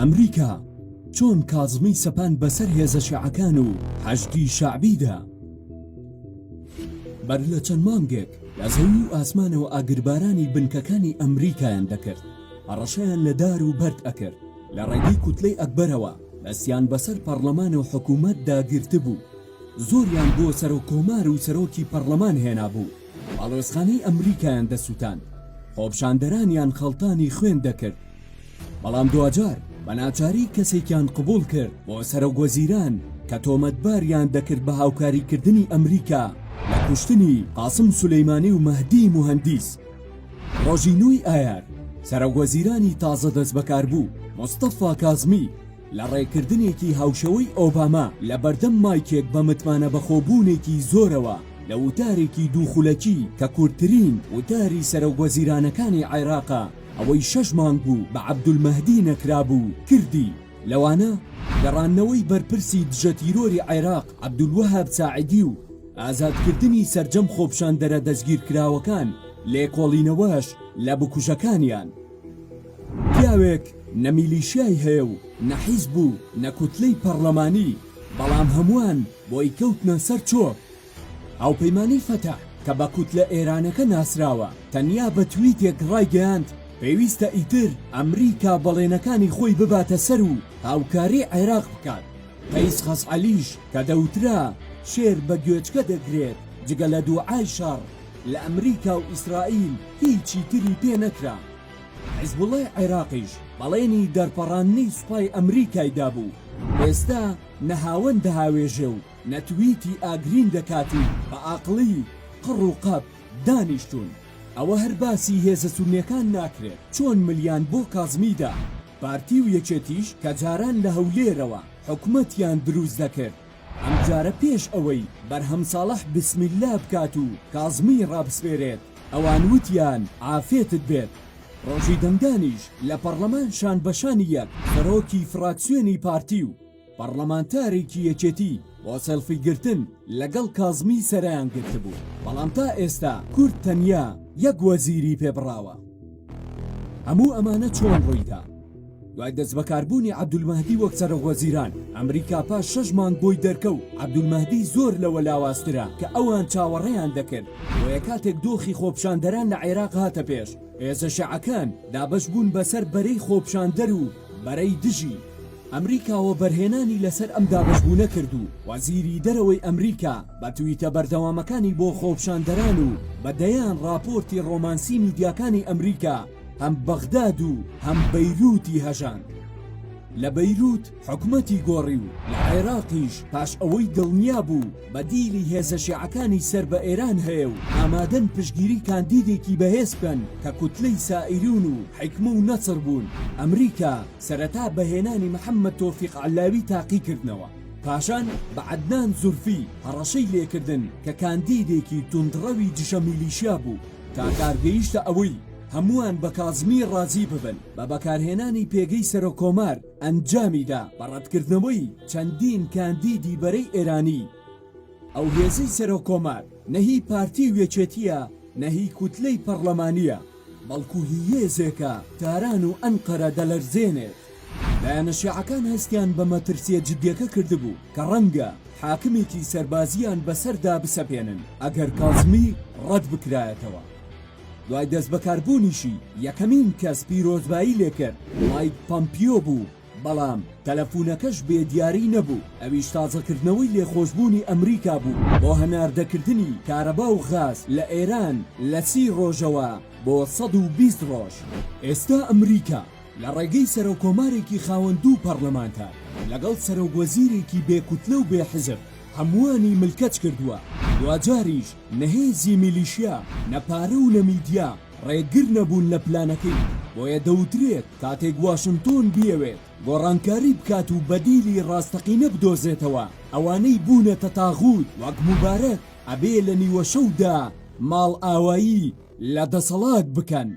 ئەمریکا چۆن کازمی سەپان بەسەر هێزە شیعەکان و حەشدی شەعبیدا. بەر لە چەند مانگێک لە زەوی و ئاسمانەوە ئاگربارانی بنکەکانی ئەمریکایان دەکرد، هەڕەشەیان لە دار و بەرد ئەکرد، لە ڕێگەی کوتلەی ئەکبەرەوە دەستیان بەسەر پەرلەمان و حکوومەت داگرتە بوو، زۆریان بۆ سەرۆکۆمار و سەرۆکی پەرلەمان هێنا بوو، ئاڵۆزخانەی ئەمریکایان دەسووتاند، خۆپشاندەرانیان خەڵتانی خوێن دەکرد. بەڵام دوجار بە ناچاری کەسێکیان قبول کرد بۆ سەرۆکوەزیران کە تۆمەتباریان دەکرد بە هاوکاریکردنی ئەمریکا لە کوشتنی قاسم سولەیمانی و مەهدی موهەندیس. ڕۆژی نوێی ئایار سەرۆکوەزیرانی تازە دەست بەکار بوو مۆستەفا کازمی لە ڕێکردنێکی هاوشەوەی ئۆباما لە بەردەم مایکێک بە متمانە بەخۆبوونێکی زۆرەوە لە وتارێکی دووخولەکی کە کورتترین وتاری سەرۆکوەزیرانەکانی عێراقا ئەوەی 6 مانگ بوو بە عەبدولمەهدی نەکرابوو کردی. لەوانە گەڕانەوەی بەرپرسی دژە تیرۆری عێراق عەبدولوەهاب ساعیدی و ئازادکردنی سەرجەم خۆپشاندەرە دەستگیرکراوەکان لێکۆڵینەوەش لە بکوژەکانیان. پیاوێک نەمیلیشیای هەیە و نەحیزب و نەکوتلەی پەرلەمانی، بەڵام هەمووان بۆی کەوتنە سەر چۆک. هاوپەیمانی فەتەح کە بە کوتلە ئێرانەکە ناسراوە تەنیا بە تویتێک ڕایگەیاند پێویستە ئیتر ئەمریکا بەڵێنەکانی خۆی بباتە سەر و هاوکاری عێراق بکات. قەیس خەسعەلیش کە دەوترا شێر بە گوێچکە دەگرێت جگە لە دووعای شەڕ لە ئەمریکا و ئیسرائیل هیچی تری پێ نەکرا. حیزبوڵای عێراقیش بەڵێنی دەرپەڕاندنی سوپای ئەمریکایدا بوو، ئێستا نەهاوەن دەهاوێژێ و نەتویتی ئاگرین دەکاتی بە ئاقڵی قڕ و قەب دانیشتون. ئەوە هەر باسی هێزە سونیەکان ناکرێت چۆن ملیان بۆ کازمیدا. پارتی و یەکێتیش کە جاران لە هەولێرەوە حکومەتیان دروست دەکرد، ئەم جارە پێش ئەوەی بەرهەم ساڵح بسمیلا بکات و کازمی ڕابسپێرێت ئەوان وتیان ئافێتت بێت. ڕۆژی دەنگدانیش لە پەرلەمان شان بەشانی یەک سەرۆکی فراکسیۆنی پارتی و پەرلەمانتارێکی یەکێتی بۆ سەلفی گرتن لەگەڵ کازمی سەرایان گرت بوو، بەڵام تا ئێستا کورد تەنیا یەک وەزیری پێبڕاوە. هەموو ئەمانە چۆن ڕوویدا؟ دوای دەست بەکاربوونی عەبدولمەهدی وەک سەرۆکوەزیران ئەمریکا پاش 6 مانگ بۆی دەرکەوت. عەبدولمەهدی زۆر لەوە لاوازترا کە ئەوان چاوەڕێیان دەکرد بۆ یەکاتێک دۆخی خۆپشاندەران لە عێراق هاتە پێش، هێزە شیعەکان دابەش بوون بەسەر بەرەی خۆپشاندەر و بەرەی دژی. ئەمریکاوە بەرهێنانی لەسەر ئەم دابەشبوونە کرد و وەزیری دەرەوەی ئەمریکا بە تویتە بەردەوامەکانی بۆ خۆپشاندەران و بەدەیان راپۆرتی ڕۆمانسی میدیاکانی ئەمریکا هەم بەغداد و هەم بەیروتی هەژاند. لە بەیروت حکومەتی گۆڕی و لە عێراقیش پاش ئەوەی دڵنیا بوو بەدیلی هێزە شیعەکانی سەر بە ئێران هەیە و ئامادەن پشگیری کاندیدێکی بەهێز بکەن کە کوتلەی سائیرون و حیکمە و نەچڕ بوون، ئەمریکا سەرەتا بەهێنانی محەممەد تۆفیق عەلاوی تاقی کردنەوە، پاشان بە عەدنان زورفی هەڕەشەی لێکردن کە کاندیدێکی توندڕەوی دژە میلیشیا بوو، تا کارگەیشتە ئەوەی هەمووان بە کازمی ڕازی ببن. بە بەکارهێنانی پێگەی سەرۆکۆمار ئەنجامیدا بە ڕەتکردنەوەی چەندین کاندیدی بەرەی ئێرانی. ئەو هێزەی سەرۆکۆمار نەهی پارتی و یەکێتیە نەهی کوتلەی پەرلەمانیە، بەڵکو هێزێکە تاران و ئەنقەرە دەلەرزێنێت. لایەنە شیعەکان هەستیان بە مەترسیە جدیەکە کردبوو کە ڕەنگە حاکمێکی سەربازیان بەسەردا بسەپێنن ئەگەر کازمی ڕەت بکرایەتەوە. دوای دەست بەکاربوونیشی یەکەمین کەس پیرۆزبایی لێکرد مایک پۆمپیۆ بوو، بەڵام تەلەفونەکەش بێدیاری نەبوو. ئەویش تازەکردنەوەی لێخۆشبوونی ئەمریکا بوو بۆ هەناردەکردنی کارەبا و غاز لە ئێران لە 30 ڕۆژەوە بۆ 120 ڕۆژ. ئێستا ئەمریکا لە ڕێگەی سەرۆکۆمارێکی خاوەندوو پەرلەمانتار لەگەڵ سەرۆکوەزیرێکی بێکوتلە و بێحزب هەمووانی ملکەت کردووە. دوجاریش نەهێزی میلیشیا نەپارە و نەمیدیا ڕێگر نەبوون لە پلانەکەی، بۆیە دەوترێت کاتێک واشنگتۆن بیەوێت گۆڕانکاری بکات و بەدیلی ڕاستەقینە بدۆزێتەوە، ئەوانەی بوونەتە تاغوت وەک موبارەک ئەبێ لە نیوە شەودا ماڵ ئاوایی لە دەسەڵات بکەن.